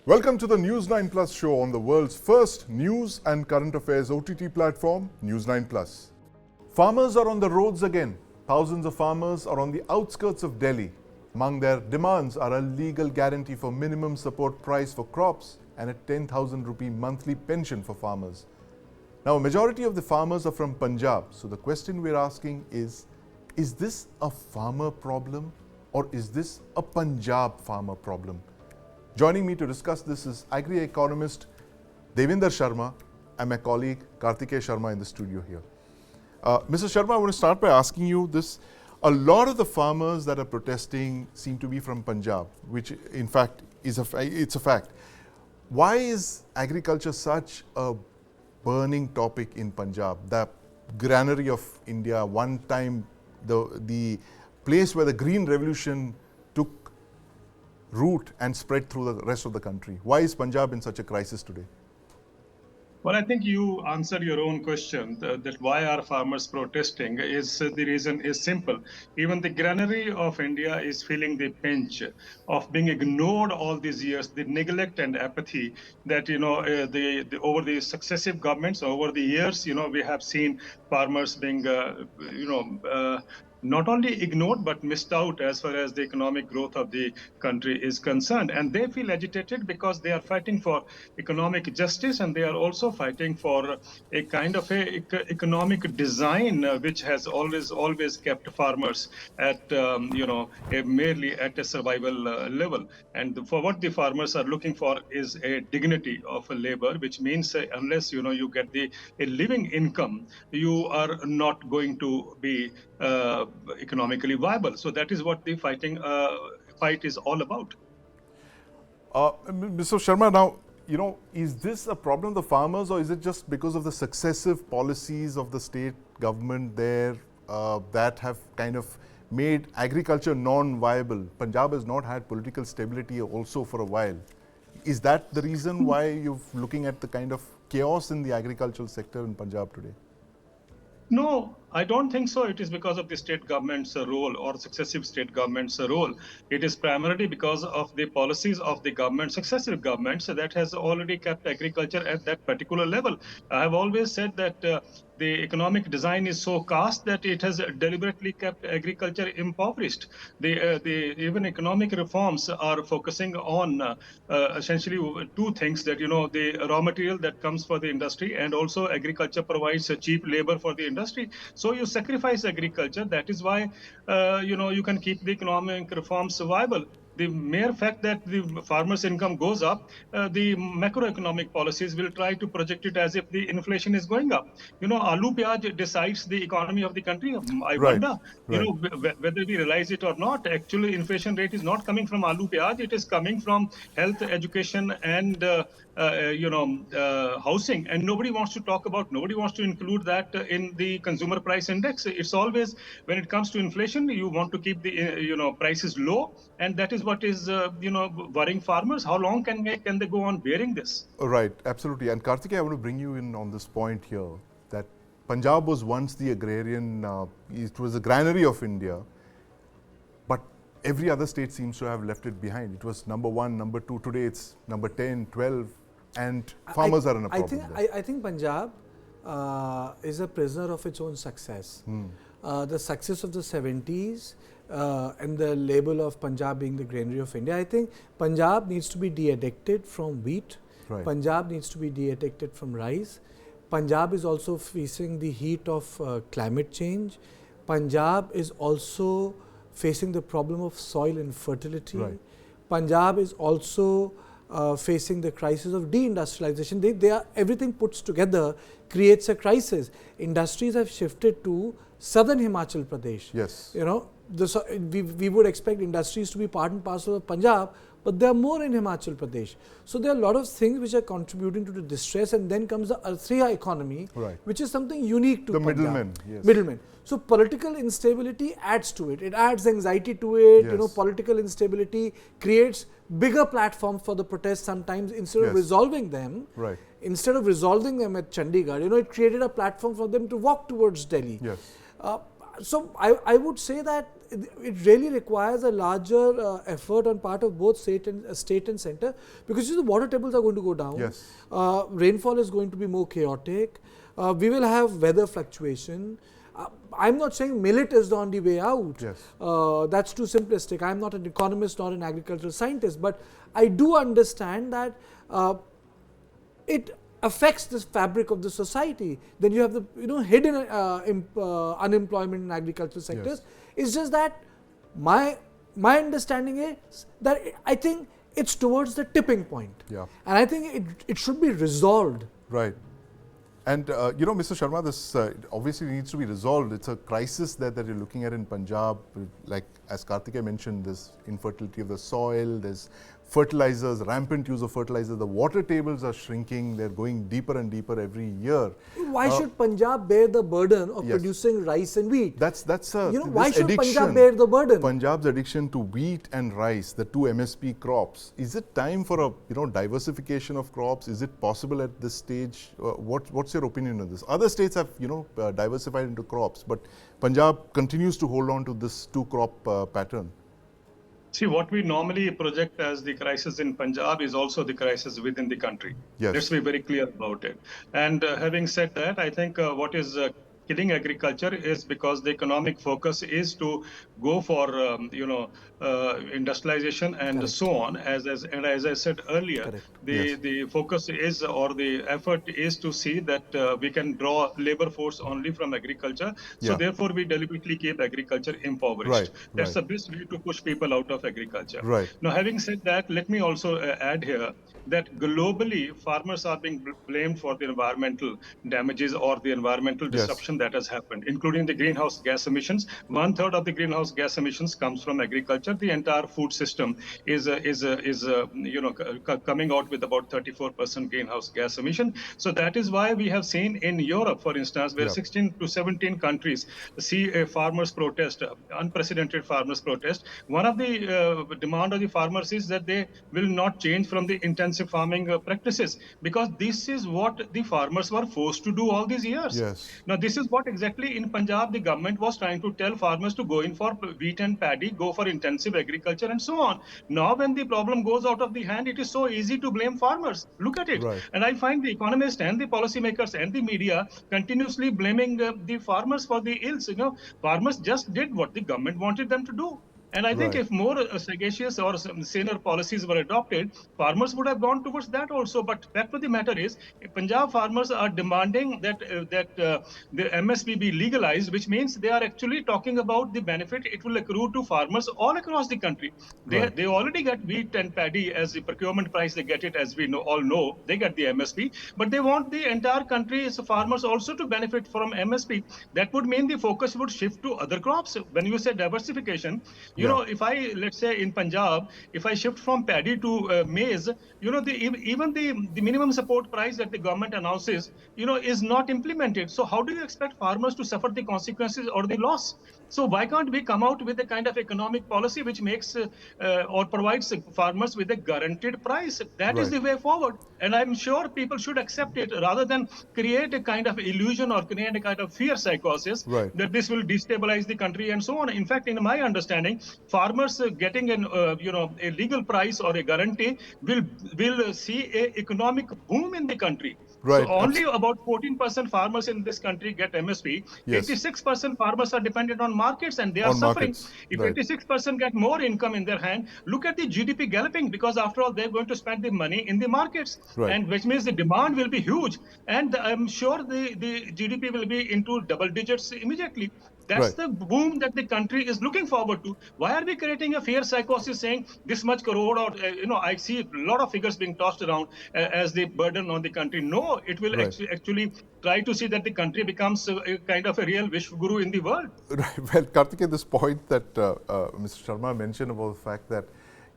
Welcome to the News9 Plus Show on the world's first news and current affairs OTT platform, News9 Plus. Farmers are on the roads again. Thousands of farmers are on the outskirts of Delhi. Among their demands are a legal guarantee for minimum support price for crops and a 10,000 rupee monthly pension for farmers. Now, a majority of the farmers are from Punjab. So the question we're asking is this a farmer problem or is this a Punjab farmer problem? Joining me to discuss this is Agri Economist Devinder Sharma and my colleague Kartikeya Sharma in the studio here. Mr. Sharma, I want to start by asking you this. A lot of the farmers that are protesting seem to be from Punjab, which in fact is it's a fact. Why is agriculture such a burning topic in Punjab? The granary of India, one time the place where the Green Revolution took root and spread through the rest of the country. Why is Punjab in such a crisis today? Well, I think you answered your own question that why are farmers protesting is the reason is simple. Even the granary of India is feeling the pinch of being ignored all these years, the neglect and apathy that, over the successive governments, over the years, we have seen farmers being, not only ignored but missed out as far as the economic growth of the country is concerned. And they feel agitated because they are fighting for economic justice and they are also fighting for a kind of economic design which has always kept farmers at, merely at a survival level. And for what the farmers are looking for is a dignity of labor, which means unless, you get a living income, you are not going to be economically viable. So that is what the fight is all about. Mr. Sharma, now, is this a problem of the farmers or is it just because of the successive policies of the state government there that have kind of made agriculture non-viable? Punjab has not had political stability also for a while. Is that the reason why you're looking at the kind of chaos in the agricultural sector in Punjab today? No, I don't think so. It is because of the state government's role or successive state government's role. It is primarily because of the policies of the government, successive governments that has already kept agriculture at that particular level. I have always said that the economic design is so cast that it has deliberately kept agriculture impoverished. Even economic reforms are focusing on essentially two things, that the raw material that comes for the industry and also agriculture provides a cheap labor for the industry. So you sacrifice agriculture. That is why you can keep the economic reforms viable. The mere fact that the farmer's income goes up, the macroeconomic policies will try to project it as if the inflation is going up. Aloo Pyaj decides the economy of the country. I wonder, whether we realize it or not, actually inflation rate is not coming from Aloo Pyaj. It is coming from health, education, and housing. And nobody wants to include that in the consumer price index. It's always, when it comes to inflation, you want to keep the prices low, and that is what is worrying farmers. How long can they go on bearing this? Right, absolutely. And Kartikeya, I want to bring you in on this point here, that Punjab was once the agrarian, it was the granary of India, but every other state seems to have left it behind. It was number 1, number 2, today it's number 10, 12, and farmers are in a problem. I think Punjab is a prisoner of its own success. The success of the 70s and the label of Punjab being the granary of India, I think Punjab needs to be de-addicted from wheat. Right. Punjab needs to be de-addicted from rice. Punjab is also facing the heat of climate change. Punjab is also facing the problem of soil infertility. Right. Punjab is also facing the crisis of deindustrialization. They are, everything puts together creates a crisis. Industries have shifted to southern Himachal Pradesh. Yes. We would expect industries to be part and parcel of Punjab, but there are more in Himachal Pradesh. So there are a lot of things which are contributing to the distress, and then comes the Arthriya economy, right, which is something unique to Punjab. Middlemen. Yes. Middlemen. So political instability adds to it. It adds anxiety to it. Yes. Political instability creates bigger platforms for the protests sometimes instead of resolving them. Right. Instead of resolving them at Chandigarh, it created a platform for them to walk towards Delhi. Yes. So I would say that it really requires a larger effort on part of both state and center, because the water tables are going to go down. Yes. Rainfall is going to be more chaotic. We will have weather fluctuation. I'm not saying millet is on the way out. Yes. That's too simplistic. I'm not an economist, not an agricultural scientist, but I do understand that it affects the fabric of the society. Then you have the hidden unemployment in agricultural sectors. Yes. It's just that my understanding is that I think it's towards the tipping point. Yeah. And I think it should be resolved. Right. And Mr. Sharma, this obviously needs to be resolved. It's a crisis that you're looking at in Punjab. Like as Kartikeya mentioned, there's infertility of the soil, there's fertilizers, rampant use of fertilizers. The water tables are shrinking. They're going deeper and deeper every year. Why should Punjab bear the burden of yes. producing rice and wheat? That's why should Punjab bear the burden? Punjab's addiction to wheat and rice, the two MSP crops. Is it time for a diversification of crops? Is it possible at this stage? What's your opinion on this? Other states have diversified into crops, but Punjab continues to hold on to this two crop pattern. See, what we normally project as the crisis in Punjab is also the crisis within the country. Yes. Let's be very clear about it. And having said that, I think what is killing agriculture is because the economic focus is to go for industrialization and Correct. so on. As I said earlier, the focus is, or the effort is to see that we can draw labor force only from agriculture. So therefore, we deliberately keep agriculture impoverished. Right. That's the best way to push people out of agriculture. Right. Now, having said that, let me also add here that globally, farmers are being blamed for the environmental damages or the environmental disruption that has happened, including the greenhouse gas emissions. 1/3 of the greenhouse gas emissions comes from agriculture. The entire food system is coming out with about 34% greenhouse gas emission. So that is why we have seen in Europe, for instance, where 16 to 17 countries see a farmers' protest, unprecedented farmers' protest. One of the demand of the farmers is that they will not change from the intensive farming practices, because this is what the farmers were forced to do all these years. Yes. Now, this is what exactly in Punjab the government was trying to tell farmers to go in for wheat and paddy, go for intensive agriculture and so on. Now, when the problem goes out of the hand, it is so easy to blame farmers. Look at it. Right. And I find the economists and the policymakers and the media continuously blaming the farmers for the ills. Farmers just did what the government wanted them to do. And I think if more sagacious or saner policies were adopted, farmers would have gone towards that also. But fact of the matter is, Punjab farmers are demanding that the MSP be legalized, which means they are actually talking about the benefit it will accrue to farmers all across the country. They already get wheat and paddy as the procurement price. They get it, as we all know. They get the MSP, but they want the entire country's farmers also to benefit from MSP. That would mean the focus would shift to other crops. When you say diversification, if let's say in Punjab, if I shift from paddy to maize, even the minimum support price that the government announces, is not implemented. So how do you expect farmers to suffer the consequences or the loss? So why can't we come out with a kind of economic policy which makes or provides farmers with a guaranteed price? That is the way forward. And I'm sure people should accept it rather than create a kind of illusion or create a kind of fear psychosis that this will destabilize the country and so on. In fact, in my understanding, farmers getting a legal price or a guarantee will see an economic boom in the country. Right. So only about 14% farmers in this country get MSP. 86% farmers are dependent on markets and they are suffering. If 86% get more income in their hand, look at the GDP galloping, because after all, they're going to spend the money in the markets, and which means the demand will be huge. And I'm sure the GDP will be into double digits immediately. That's the boom that the country is looking forward to. Why are we creating a fear psychosis saying this much crore, or, I see a lot of figures being tossed around as the burden on the country. No, it will actually try to see that the country becomes a kind of a real Vishwaguru in the world. Right. Well, Kartikeya, this point that Mr. Sharma mentioned about the fact that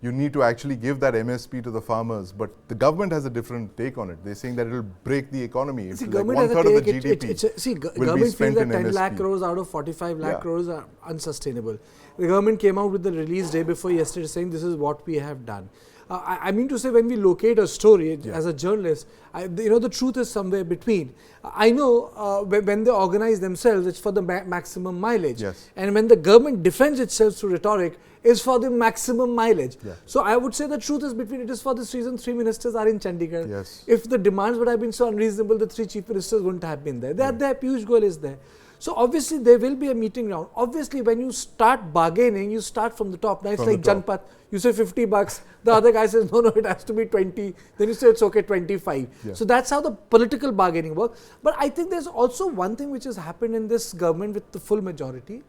you need to actually give that MSP to the farmers, but the government has a different take on it. They're saying that it will break the economy. See, like government 1/3 of the GDP government feels that 10 MSP. lakh crores out of 45 lakh crores are unsustainable. The government came out with the release day before yesterday saying this is what we have done. I mean to say, when we locate a story as a journalist, the truth is somewhere between. I know when they organize themselves, it's for the maximum mileage. Yes. And when the government defends itself through rhetoric, is for the maximum mileage. Yeah. So I would say the truth is between. It is for this reason 3 ministers are in Chandigarh. Yes. If the demands would have been so unreasonable, the 3 chief ministers wouldn't have been there. They are there, Piyush Goyal is there. So obviously there will be a meeting round. Obviously when you start bargaining, you start from the top. Now it's like Janpat. You say 50 bucks, the other guy says, no, it has to be 20. Then you say it's okay, 25. Yeah. So that's how the political bargaining works. But I think there's also one thing which has happened in this government with the full majority,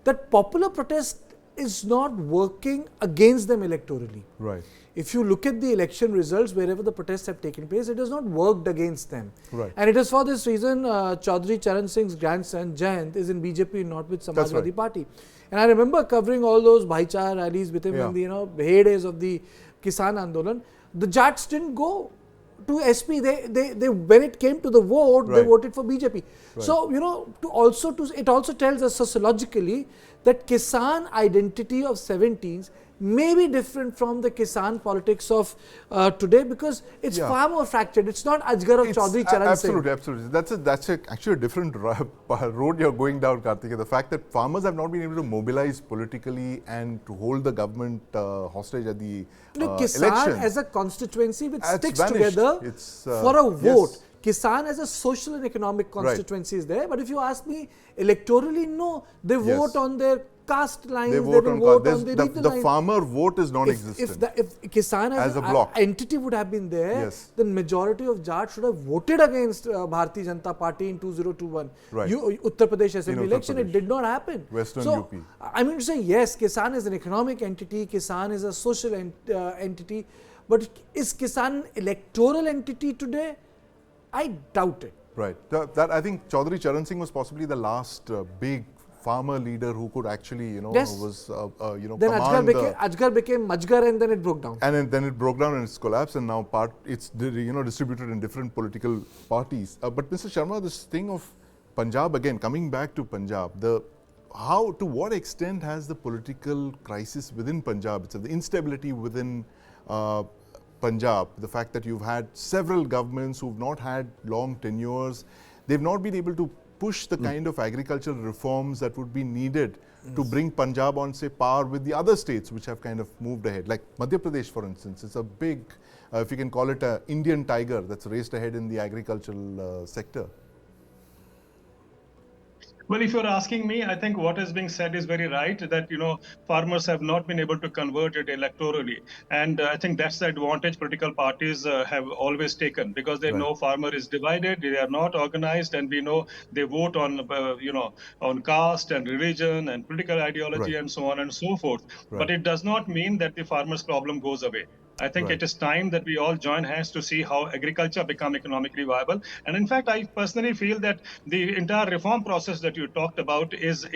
that popular protest is not working against them electorally. Right. If you look at the election results, wherever the protests have taken place, it has not worked against them. Right. And it is for this reason Chaudhry Charan Singh's grandson Jayant is in BJP, not with Samajwadi Party. And I remember covering all those Bhaichar rallies with him in the heydays of the Kisan Andolan. The Jats didn't go to SP. They when it came to the vote, they voted for BJP. Right. So it also tells us sociologically that Kisan identity of 17s may be different from the Kisan politics of today, because it's far more fractured. It's not Ajgar of Chaudhry Charan Singh. Absolutely. That's actually a different road you're going down, Kartikeya. The fact that farmers have not been able to mobilize politically and to hold the government hostage at the Kisan election as a constituency which sticks vanished. together for a vote. Yes. Kisan as a social and economic constituency is there, but if you ask me, electorally, no. They vote on their caste lines, they will vote on the regional lines. The farmer vote is non-existent. If Kisan as a bloc entity would have been there, then majority of Jat should have voted against Bharatiya Janata Party in 2021. Uttar Pradesh Assembly election, it did not happen. Western UP. I mean to say, yes, Kisan is an economic entity, Kisan is a social entity, but is Kisan an electoral entity today? I doubt it. Right. I think Chaudhry Charan Singh was possibly the last big farmer leader who could actually, Then Ajgar became Majgar, and then it broke down. And then it broke down and it's collapsed, and now it's distributed in different political parties. But Mr. Sharma, this thing of Punjab, again, coming back to Punjab, to what extent has the political crisis within Punjab, the instability within Punjab, the fact that you've had several governments who've not had long tenures, they've not been able to push the kind of agricultural reforms that would be needed to bring Punjab on, say, par with the other states which have kind of moved ahead. Like Madhya Pradesh, for instance, it's a big, if you can call it an Indian tiger that's raced ahead in the agricultural sector. Well, if you're asking me, I think what is being said is very right, that, farmers have not been able to convert it electorally. And I think that's the advantage political parties have always taken, because they know farmer is divided, they are not organized, and we know they vote on, on caste and religion and political ideology and so on and so forth. But it does not mean that the farmer's problem goes away. I think it is time that we all join hands to see how agriculture become economically viable. And in fact, I personally feel that the entire reform process that you talked about is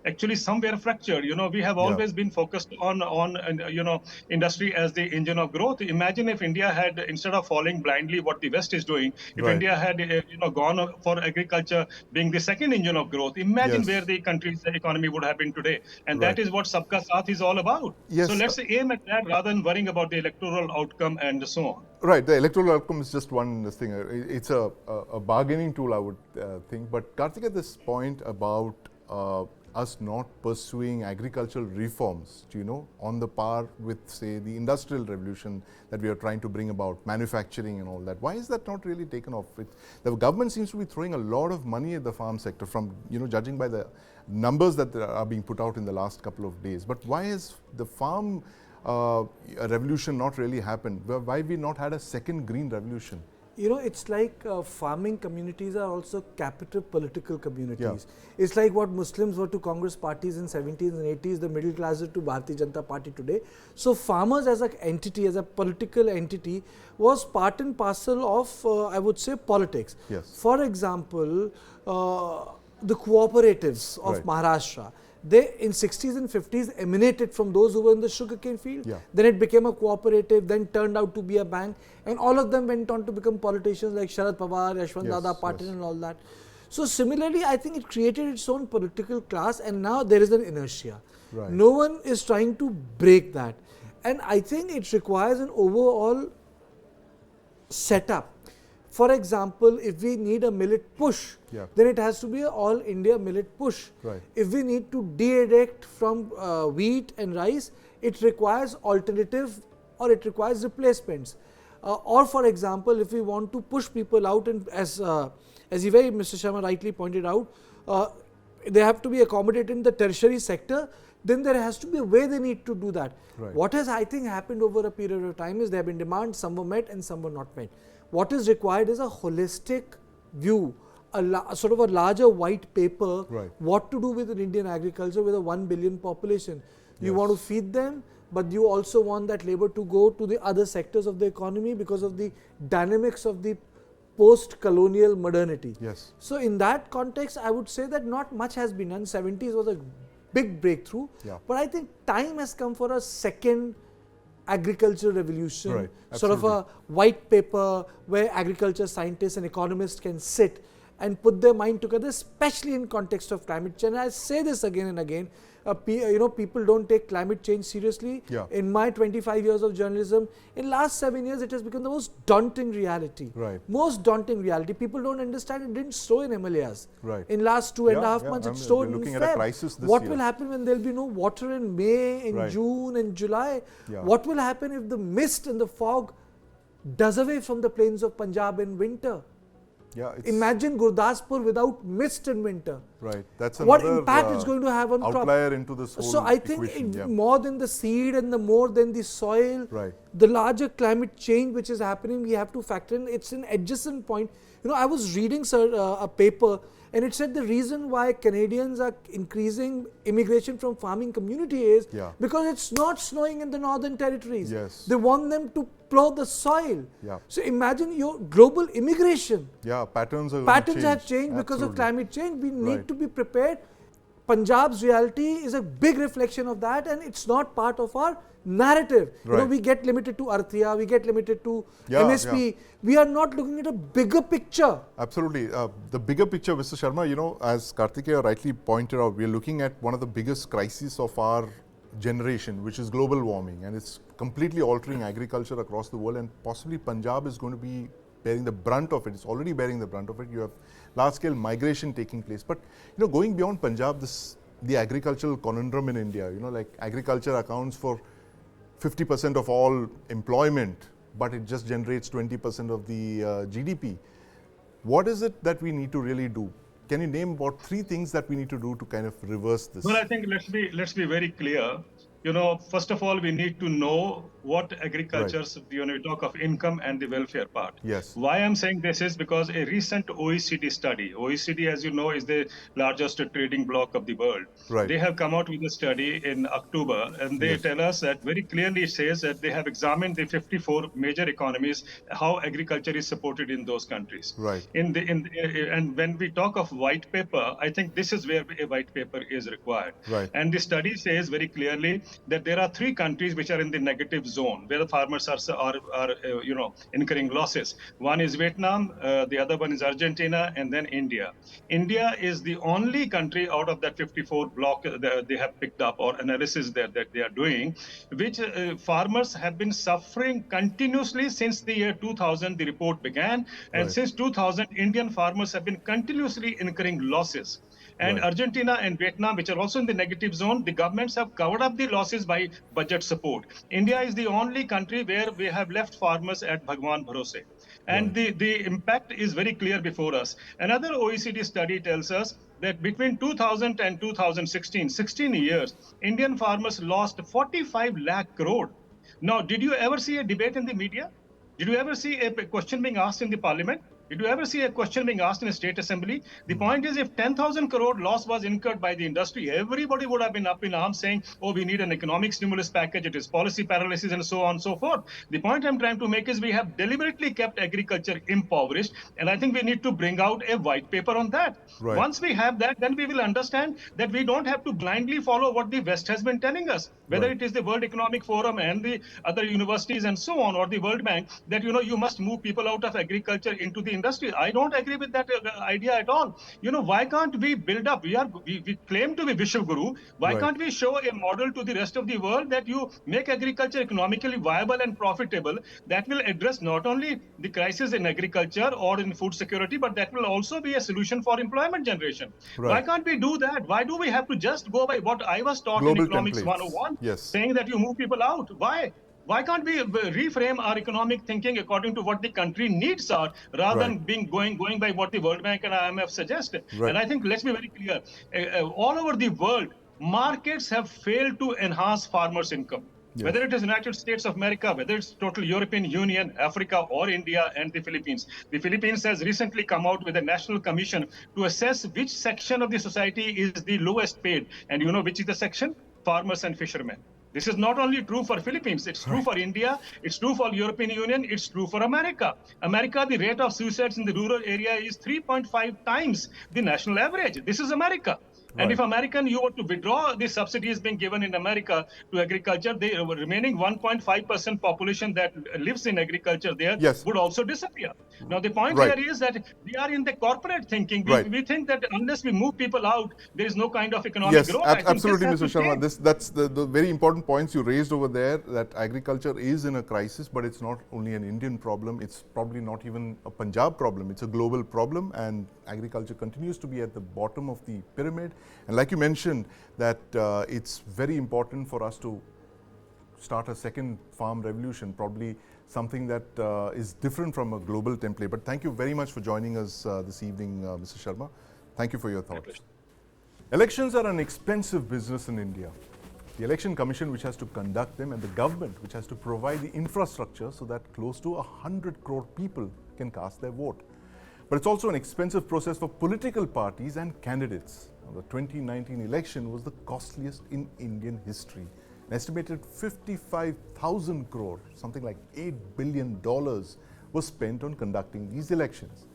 actually somewhere fractured. We have always been focused on industry as the engine of growth. Imagine if India had, instead of following blindly what the West is doing, if India had gone for agriculture being the second engine of growth, imagine where the country's economy would have been today. And that is what Sabka Saath is all about. So let's aim at that rather than worrying about the electoral outcome and so on. Right, the electoral outcome is just one thing. It's a bargaining tool, I would think. But Kartikeya, this point about us not pursuing agricultural reforms, on the par with, say, the industrial revolution that we are trying to bring about, manufacturing and all that. Why is that not really taken off? The government seems to be throwing a lot of money at the farm sector, from, judging by the numbers that are being put out in the last couple of days. But why has the farm a revolution not really happened? Why have we not had a second green revolution? It's like farming communities are also capital political communities. It's like what Muslims were to Congress parties in 70s and 80s, the middle class to Bharatiya Janata Party today. So farmers as an entity, as a political entity, was part and parcel of, I would say, politics. For example, the cooperatives of Maharashtra, they in 60s and 50s emanated from those who were in the sugarcane field. Then it became a cooperative, then turned out to be a bank, and all of them went on to become politicians like Sharad Pawar, Yashwant Dada Patil and all that. So similarly, I think it created its own political class, and now there is an inertia. No one is trying to break that. And I think it requires an overall setup. For example, if we need a millet push, then it has to be an all India millet push. Right. If we need to de-addict from wheat and rice, it requires alternative or it requires replacements. Or for example, if we want to push people out, and as Mr. Sharma rightly pointed out, they have to be accommodated in the tertiary sector, then there has to be a way they need to do that. Right. What has, I think, happened over a period of time is there have been demands, some were met and some were not met. What is required is a holistic view, sort of a larger white paper, Right. what to do with an Indian agriculture with a 1 billion population. You Yes. want to feed them, but you also want that labor to go to the other sectors of the economy because of the dynamics of the post-colonial modernity. Yes. So in that context, I would say that not much has been done. 70s was a big breakthrough, Yeah. but I think time has come for a second agricultural revolution, Right. sort of a white paper where agriculture scientists and economists can sit and put their mind together, especially in context of climate change. I say this again and again, people don't take climate change seriously. Yeah. In my 25 years of journalism, in last 7 years, it has become the most daunting reality. Right. Most daunting reality. People don't understand it didn't snow in Himalayas. Right. In last 2.5 Yeah, months, I it mean, snowed we're in looking at a Feb. crisis this What year. will happen when there will be no water in May, in Right. June, and July? Yeah. What will happen if the mist and the fog does away from the plains of Punjab in winter? Yeah, it's Imagine Gurdaspur without mist in winter. right. That's What another impact it's going to have on crop? outlier into this whole So I think equation. Yeah. more than the seed and the more than the soil, Right. the larger climate change which is happening, we have to factor in. It's an adjacent point. I was reading a paper and it said the reason why Canadians are increasing immigration from farming community is Yeah. because it's not snowing in the northern territories. Yes. They want them to plow the soil. Yeah. So imagine your global immigration. Yeah, patterns are Patterns have changed because of Absolutely. climate change. We need Right. to be prepared. Punjab's reality is a big reflection of that, and it's not part of our narrative. Right. We get limited to Arthia, we get limited to Yeah, MSP. We are not looking at a bigger picture. Absolutely. The bigger picture, Mr. Sharma, as Kartikeya rightly pointed out, we are looking at one of the biggest crises of our generation, which is global warming, and it's completely altering agriculture across the world, and possibly Punjab is going to be bearing the brunt of it. It's already bearing the brunt of it. You have large-scale migration taking place. But, going beyond Punjab, the agricultural conundrum in India, like agriculture accounts for 50% of all employment, but it just generates 20% of the GDP. What is it that we need to really do? Can you name about 3 things that we need to do to kind of reverse this? Well, I think let's be very clear. First of all, we need to know what agriculture's, we talk of income and the welfare part. Yes. Why I'm saying this is because a recent OECD study, OECD, as you know, is the largest trading bloc of the world. Right. They have come out with a study in October, and they tell us that very clearly it says that they have examined the 54 major economies, how agriculture is supported in those countries. Right. And when we talk of white paper, I think this is where a white paper is required. Right. And the study says very clearly that there are 3 countries which are in the negative zone, where the farmers are incurring losses. One is Vietnam, the other one is Argentina, and then India. India is the only country out of that 54 block that they have picked up, or analysis that they are doing, which farmers have been suffering continuously since the year 2000, the report began. And since 2000, Indian farmers have been continuously incurring losses. And Argentina and Vietnam, which are also in the negative zone, the governments have covered up the losses by budget support. India is the only country where we have left farmers at Bhagwan Bharose. And the impact is very clear before us. Another OECD study tells us that between 2000 and 2016, 16 years, Indian farmers lost 45 lakh crore. Now, did you ever see a debate in the media? Did you ever see a question being asked in the parliament? Did you ever see a question being asked in a state assembly? The point is, if 10,000 crore loss was incurred by the industry, everybody would have been up in arms saying, oh, we need an economic stimulus package, it is policy paralysis, and so on and so forth. The point I'm trying to make is we have deliberately kept agriculture impoverished, and I think we need to bring out a white paper on that. Right. Once we have that, then we will understand that we don't have to blindly follow what the West has been telling us, whether it is the World Economic Forum and the other universities and so on, or the World Bank, that you must move people out of agriculture into the industry. I don't agree with that idea at all. Why can't we build up? We claim to be Vishwa Guru. Why can't we show a model to the rest of the world that you make agriculture economically viable and profitable? That will address not only the crisis in agriculture or in food security, but that will also be a solution for employment generation. Why can't we do that? Why do we have to just go by what I was taught in Economics 101, saying that you move people out? Why? Why can't we reframe our economic thinking according to what the country needs are, rather than going by what the World Bank and IMF suggest? And I think, let's be very clear, all over the world, markets have failed to enhance farmers' income. Whether it is United States of America, whether it's total European Union, Africa, or India and the Philippines. The Philippines has recently come out with a national commission to assess which section of the society is the lowest paid. And you know which is the section? Farmers and fishermen. This is not only true for Philippines, it's true for India, it's true for European Union, it's true for America. America, the rate of suicides in the rural area is 3.5 times the national average. This is America. And if American, you were to withdraw the subsidies being given in America to agriculture, the remaining 1.5% population that lives in agriculture there would also disappear. Now, the point here is that we are in the corporate thinking. We think that unless we move people out, there is no kind of economic growth. Absolutely, Mr. Sharma. That's the very important points you raised over there, that agriculture is in a crisis, but it's not only an Indian problem. It's probably not even a Punjab problem. It's a global problem, and agriculture continues to be at the bottom of the pyramid. And like you mentioned, that it's very important for us to start a second farm revolution, probably something that is different from a global template. But thank you very much for joining us this evening, Mr. Sharma. Thank you for your thoughts. Elections are an expensive business in India. The Election Commission, which has to conduct them, and the government, which has to provide the infrastructure so that close to 100 crore people can cast their vote. But it's also an expensive process for political parties and candidates. Now, the 2019 election was the costliest in Indian history. An estimated 55,000 crore, something like $8 billion, was spent on conducting these elections.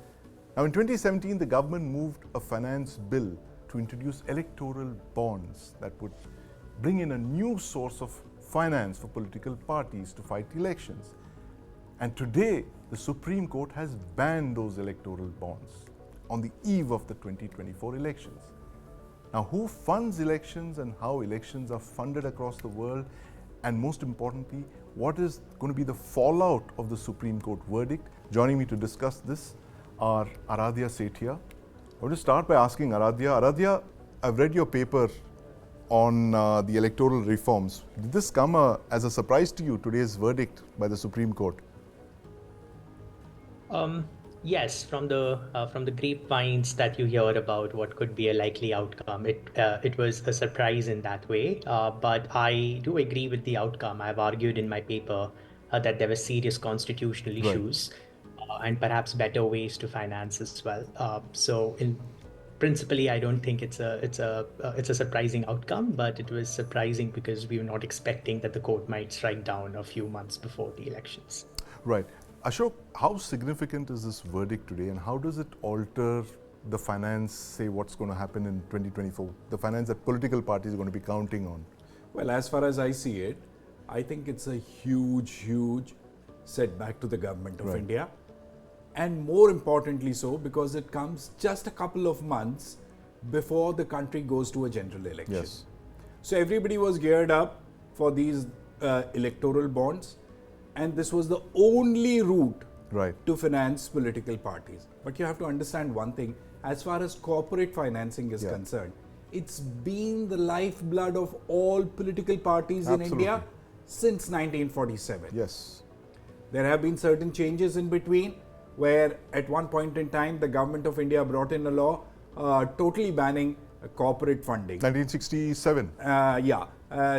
Now, in 2017, the government moved a finance bill to introduce electoral bonds that would bring in a new source of finance for political parties to fight elections. And today, the Supreme Court has banned those electoral bonds on the eve of the 2024 elections. Now, who funds elections and how elections are funded across the world? And most importantly, what is going to be the fallout of the Supreme Court verdict? Joining me to discuss this are Aradhya Sethia. I want to start by asking Aradhya. Aradhya, I've read your paper on the electoral reforms. Did this come as a surprise to you, today's verdict by the Supreme Court? Yes, from the grapevines that you hear about what could be a likely outcome, it was a surprise in that way. But I do agree with the outcome. I've argued in my paper that there were serious constitutional issues and perhaps better ways to finance as well. So, principally, I don't think it's a surprising outcome, but it was surprising because we were not expecting that the court might strike down a few months before the elections. Right. Ashok, how significant is this verdict today, and how does it alter the finance, say what's going to happen in 2024, the finance that political parties are going to be counting on? Well, as far as I see it, I think it's a huge setback to the government of India. And more importantly so, because it comes just a couple of months before the country goes to a general election. Yes. So everybody was geared up for these electoral bonds, and this was the only route to finance political parties. But you have to understand one thing, as far as corporate financing is concerned, it's been the lifeblood of all political parties in India since 1947. Yes. There have been certain changes in between, where at one point in time the government of India brought in a law totally banning corporate funding. 1967.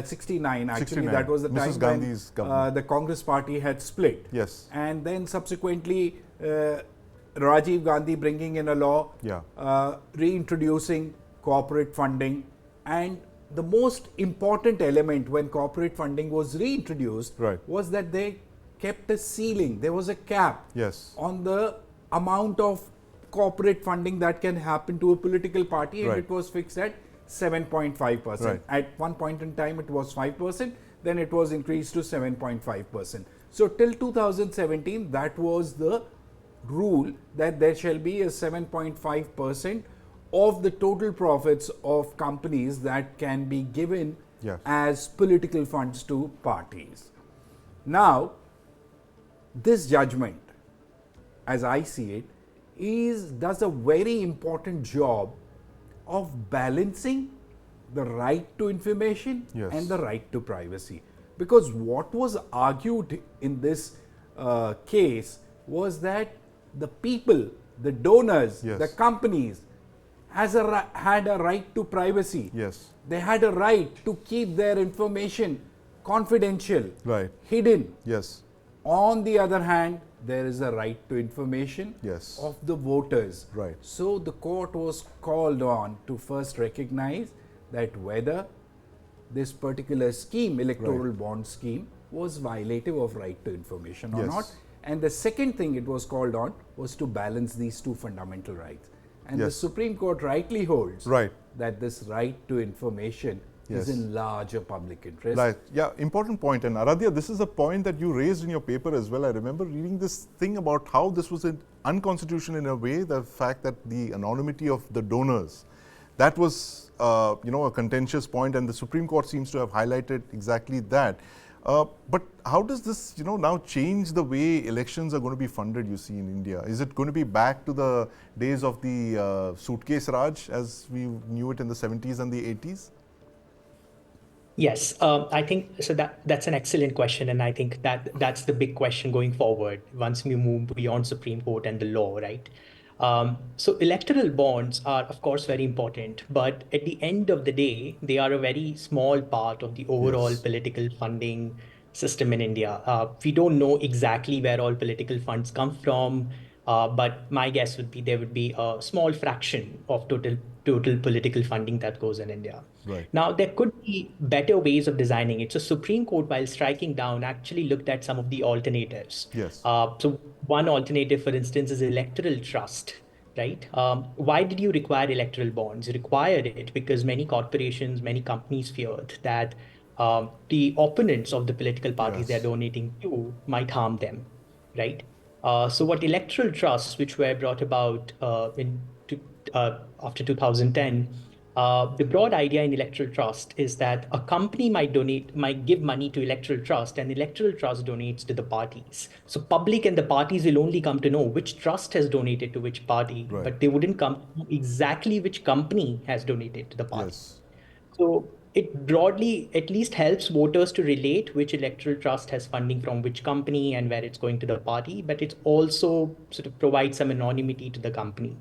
69 actually. 69. That was the Mrs. time Gandhi's when government. the Congress party had split. Yes. And then subsequently Rajiv Gandhi bringing in a law reintroducing corporate funding. And the most important element when corporate funding was reintroduced was that they kept a ceiling. There was a cap on the amount of corporate funding that can happen to a political party, and it was fixed at 7.5%. At one point in time it was 5%, then it was increased to 7.5%. So till 2017 that was the rule that there shall be a 7.5% of the total profits of companies that can be given as political funds to parties. Now, this judgment, as I see it, does a very important job of balancing the right to information and the right to privacy. Because what was argued in this case was that the people, the donors, the companies, had a right to privacy. They had a right to keep their information confidential, hidden. On the other hand, there is a right to information of the voters. So the court was called on to first recognize that whether this particular scheme, electoral bond scheme, was violative of right to information or not. And the second thing it was called on was to balance these two fundamental rights. And the Supreme Court rightly holds that this right to information is in larger public interest. Yeah, important point. And Aradhya, this is a point that you raised in your paper as well. I remember reading this thing about how this was unconstitutional in a way, the fact that the anonymity of the donors, that was a contentious point, and the Supreme Court seems to have highlighted exactly that. But how does this, now change the way elections are going to be funded, you see, in India? Is it going to be back to the days of the suitcase Raj as we knew it in the 70s and the 80s? Yes, I think so. That's an excellent question, and I think that's the big question going forward once we move beyond Supreme Court and the law, right? So electoral bonds are, of course, very important, but at the end of the day, they are a very small part of the overall political funding system in India. We don't know exactly where all political funds come from, but my guess would be there would be a small fraction of total political funding that goes in India. Now, there could be better ways of designing it. So Supreme Court, while striking down, actually looked at some of the alternatives. So one alternative, for instance, is electoral trust, right? Why did you require electoral bonds? You required it because many corporations, many companies feared that the opponents of the political parties they're donating to might harm them, right? So what electoral trusts, which were brought about after 2010, the broad idea in electoral trust is that a company might give money to electoral trust, and electoral trust donates to the parties. So public and the parties will only come to know which trust has donated to which party, but they wouldn't come to know exactly which company has donated to the party. So it broadly at least helps voters to relate which electoral trust has funding from which company and where it's going to the party, but it also sort of provides some anonymity to the company.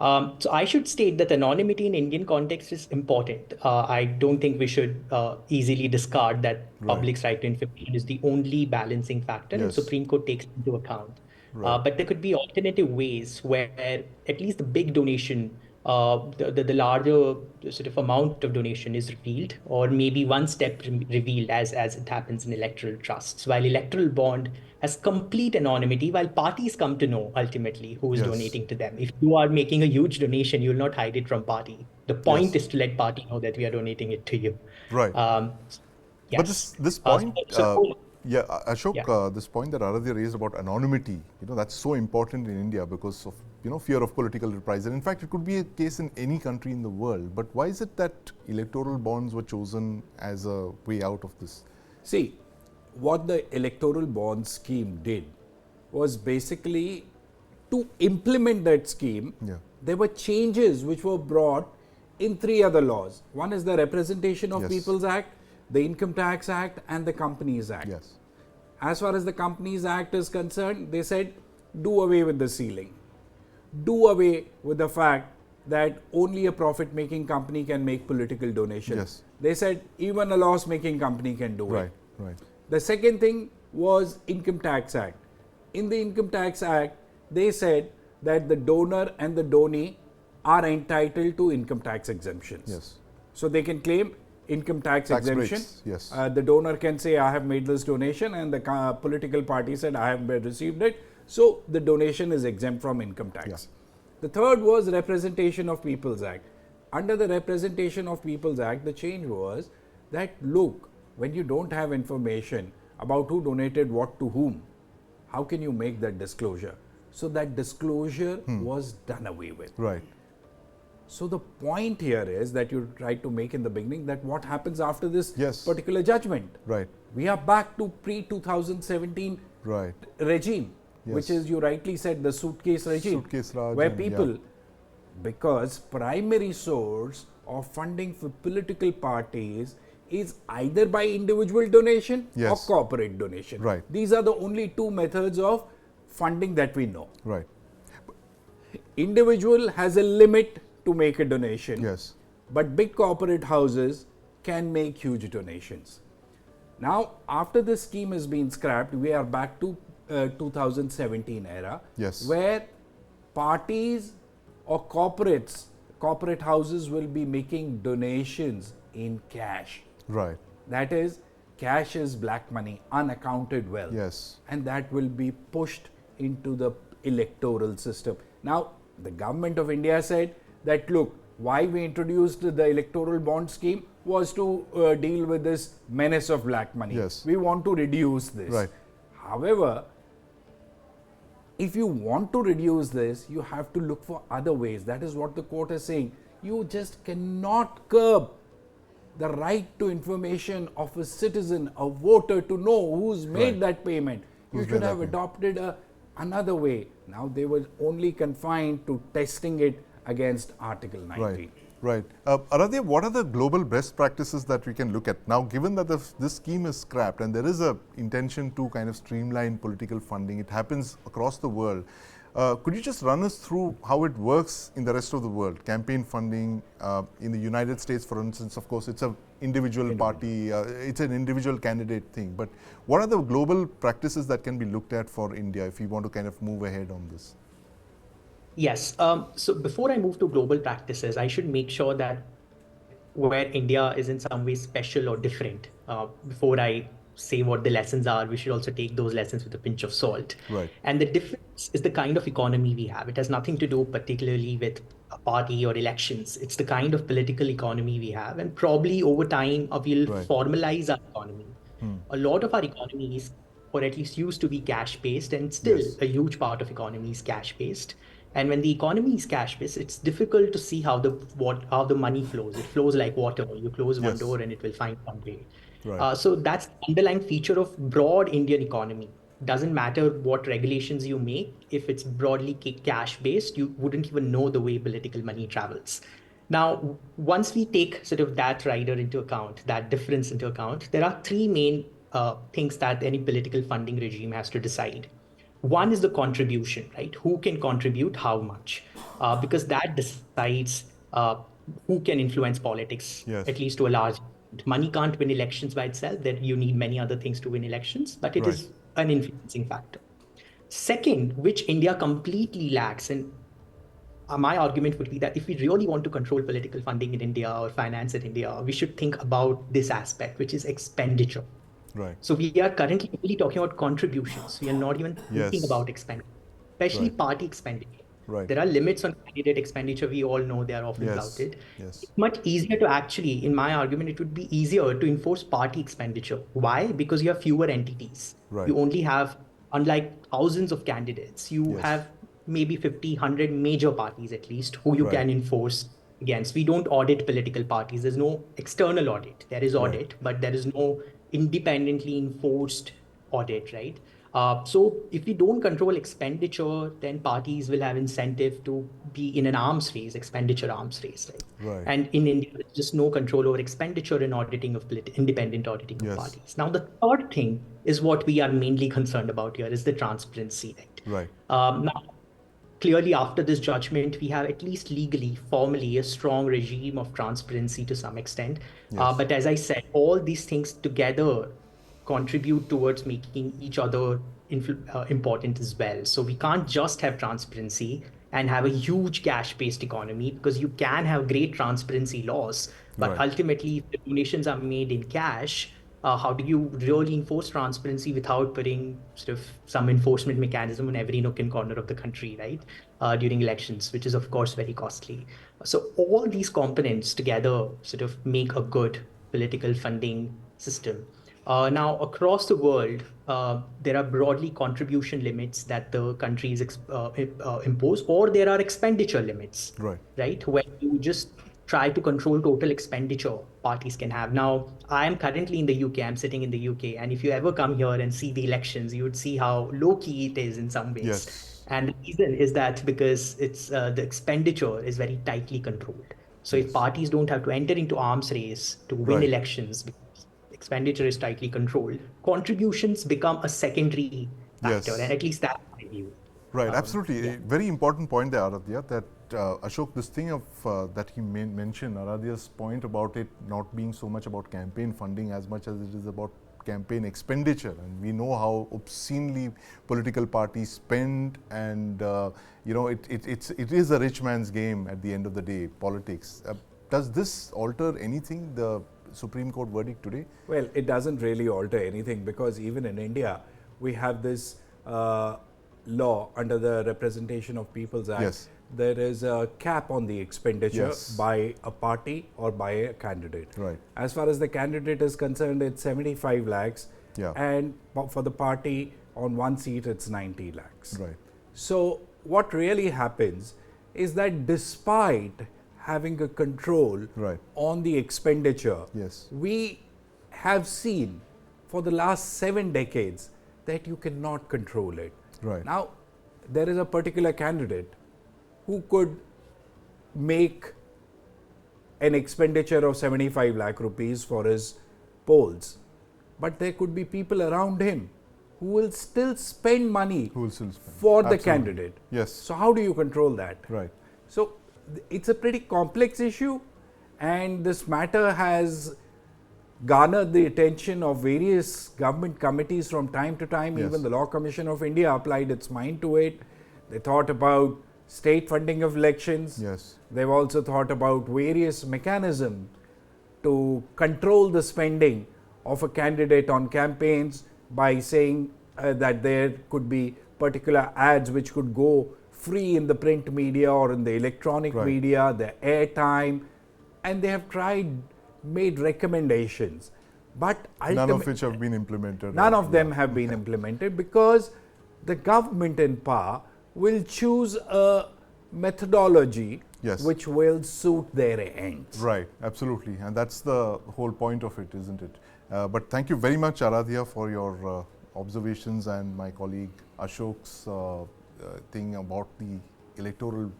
So I should state that anonymity in Indian context is important. I don't think we should easily discard that public's right to information is the only balancing factor, and Supreme Court takes into account. But there could be alternative ways where at least the big donation, the larger sort of amount of donation is revealed, or maybe one step revealed as it happens in electoral trusts, while electoral bond has complete anonymity, while parties come to know ultimately who is donating to them. If you are making a huge donation, you will not hide it from party. The point is to let party know that we are donating it to you. But this point, Ashok, this point that Aradhya raised about anonymity, that's so important in India because of fear of political reprisal. In fact, it could be a case in any country in the world. But why is it that electoral bonds were chosen as a way out of this? See, what the electoral bond scheme did was basically to implement that scheme. There were changes which were brought in 3 other laws. One is the Representation of People's Act, the Income Tax Act, and the Companies Act. As far as the Companies Act is concerned, they said do away with the ceiling. Do away with the fact that only a profit-making company can make political donations. They said even a loss-making company can do it. The second thing was Income Tax Act. In the Income Tax Act, they said that the donor and the donee are entitled to income tax exemptions. So they can claim income tax exemption. The donor can say, I have made this donation, and the political party said, I have received it. So the donation is exempt from income tax. The third was Representation of People's Act. Under the Representation of People's Act, the change was that, look, when you don't have information about who donated what to whom, how can you make that disclosure? so that disclosure was done away with. Right. So the point here is that you tried to make in the beginning, that what happens after this Yes. particular judgment. Right. We are back to pre-2017 Right. regime, Yes. which is, you rightly said, the suitcase regime, Suitcase Raj where and- people, because primary source of funding for political parties is either by individual donation Yes. or corporate donation. Right. These are the only two methods of funding that we know. Right. Individual has a limit to make a donation. Yes. But big corporate houses can make huge donations. Now, after this scheme has been scrapped, we are back to 2017 era, Yes. where parties or corporate houses will be making donations in cash. Right. That is, cash is black money, unaccounted wealth. Yes. And that will be pushed into the electoral system. Now, the government of India said that, look, why we introduced the electoral bond scheme was to deal with this menace of black money. Yes. We want to reduce this. Right. However, if you want to reduce this, you have to look for other ways. That is what the court is saying. You just cannot curb the right to information of a citizen, a voter, to know who's made Right. that payment. Who's You made should that have payment. adopted another way. Now they were only confined to testing it against Article 19. Right. Right. Aradhya, what are the global best practices that we can look at? Now, given that this scheme is scrapped and there is a intention to kind of streamline political funding, it happens across the world. Could you just run us through how it works in the rest of the world? Campaign funding in the United States, for instance, of course, it's an individual party, it's an individual candidate thing. But what are the global practices that can be looked at for India if we want to kind of move ahead on this? Yes. So before I move to global practices, I should make sure that where India is in some way special or different, before I say what the lessons are, we should also take those lessons with a pinch of salt. Right. And the difference is the kind of economy we have. It has nothing to do particularly with a party or elections. It's the kind of political economy we have. And probably over time, we'll Right. formalize our economy. A lot of our economies, or at least used to be cash-based, and still Yes. a huge part of economy is cash-based. And when the economy is cash-based, it's difficult to see how the money flows. It flows like water. You close one Yes. door and it will find one way. Right. So that's the underlying feature of broad Indian economy. Doesn't matter what regulations you make, if it's broadly cash-based, you wouldn't even know the way political money travels. Now, once we take sort of that rider into account, that difference into account, there are three main things that any political funding regime has to decide. One is the contribution, right? Who can contribute how much? Because that decides who can influence politics, Yes. at least to a large extent. Money can't win elections by itself. That you need many other things to win elections, but it is an influencing factor. Second, which India completely lacks, and my argument would be that if we really want to control political funding in India or finance in India, we should think about this aspect, which is expenditure. Right. So we are currently only talking about contributions. We are not even thinking Yes. about expenditure, especially Right. party expenditure. Right. There are limits on candidate expenditure. We all know they are often Yes. flouted. Yes. It's much easier to actually, in my argument, it would be easier to enforce party expenditure. Why? Because you have fewer entities. Right. You only have, unlike thousands of candidates, you Yes. have maybe 50, 100 major parties at least who you Right. can enforce against. We don't audit political parties. There's no external audit. There is audit, but there is no independently enforced audit, right? So if we don't control expenditure, then parties will have incentive to be in an arms race, expenditure arms race, right? Right. And in India, there's just no control over expenditure and auditing of independent auditing Yes. of parties. Now, the third thing is what we are mainly concerned about here is the transparency, right? Right. Now, clearly, after this judgment, we have at least legally, formally, a strong regime of transparency to some extent. Yes. But as I said, all these things together contribute towards making each other important as well. So we can't just have transparency and have a huge cash-based economy, because you can have great transparency laws, but Right. ultimately, if the donations are made in cash, how do you really enforce transparency without putting sort of some enforcement mechanism in every nook and corner of the country, right? During elections, which is of course very costly. So all these components together sort of make a good political funding system. Now, across the world, there are broadly contribution limits that the countries impose, or there are expenditure limits, right? When you just try to control total expenditure parties can have. Now, I am currently in the UK, I'm sitting in the UK, and if you ever come here and see the elections, you would see how low-key it is in some ways. Yes. And the reason is that because it's the expenditure is very tightly controlled. So if parties don't have to enter into arms race to win elections, expenditure is tightly controlled, contributions become a secondary factor, and at least that's my view. Right, absolutely. A very important point there, Aradhya, that Ashok, this thing of that he mentioned, Aradhya's point about it not being so much about campaign funding as much as it is about campaign expenditure, and we know how obscenely political parties spend, and it is a rich man's game at the end of the day, politics. Does this alter anything, the Supreme Court verdict today? Well, it doesn't really alter anything, because even in India, we have this law under the Representation of People's Act. Yes. There is a cap on the expenditure by a party or by a candidate. Right. As far as the candidate is concerned, it's 75 lakhs. And for the party on one seat, it's 90 lakhs. Right. So what really happens is that despite having a control on the expenditure, we have seen for the last 7 decades that you cannot control it. Now, there is a particular candidate who could make an expenditure of 75 lakh rupees for his polls, but there could be people around him who will still spend money for the candidate. Yes. So how do you control that? Right. So it's a pretty complex issue, and this matter has garnered the attention of various government committees from time to time. Even the Law Commission of India applied its mind to it. They thought about state funding of elections. They've also thought about various mechanisms to control the spending of a candidate on campaigns by saying that there could be particular ads which could go free in the print media or in the electronic media, the airtime, and they have made recommendations, but none of which have been implemented. None of them have been implemented, because the government in power will choose a methodology which will suit their ends. Right, absolutely, and that's the whole point of it, isn't it? But thank you very much, Aradhya, for your observations, and my colleague Ashok's thing about the electoral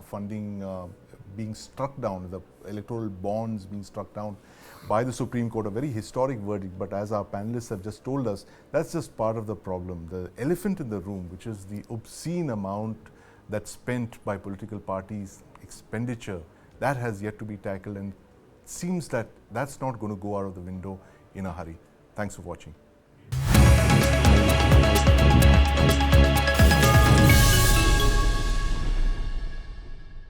funding being struck down, the electoral bonds being struck down by the Supreme Court, a very historic verdict. But as our panelists have just told us, that's just part of the problem. The elephant in the room, which is the obscene amount that's spent by political parties, expenditure, that has yet to be tackled, and it seems that that's not going to go out of the window in a hurry. Thanks for watching.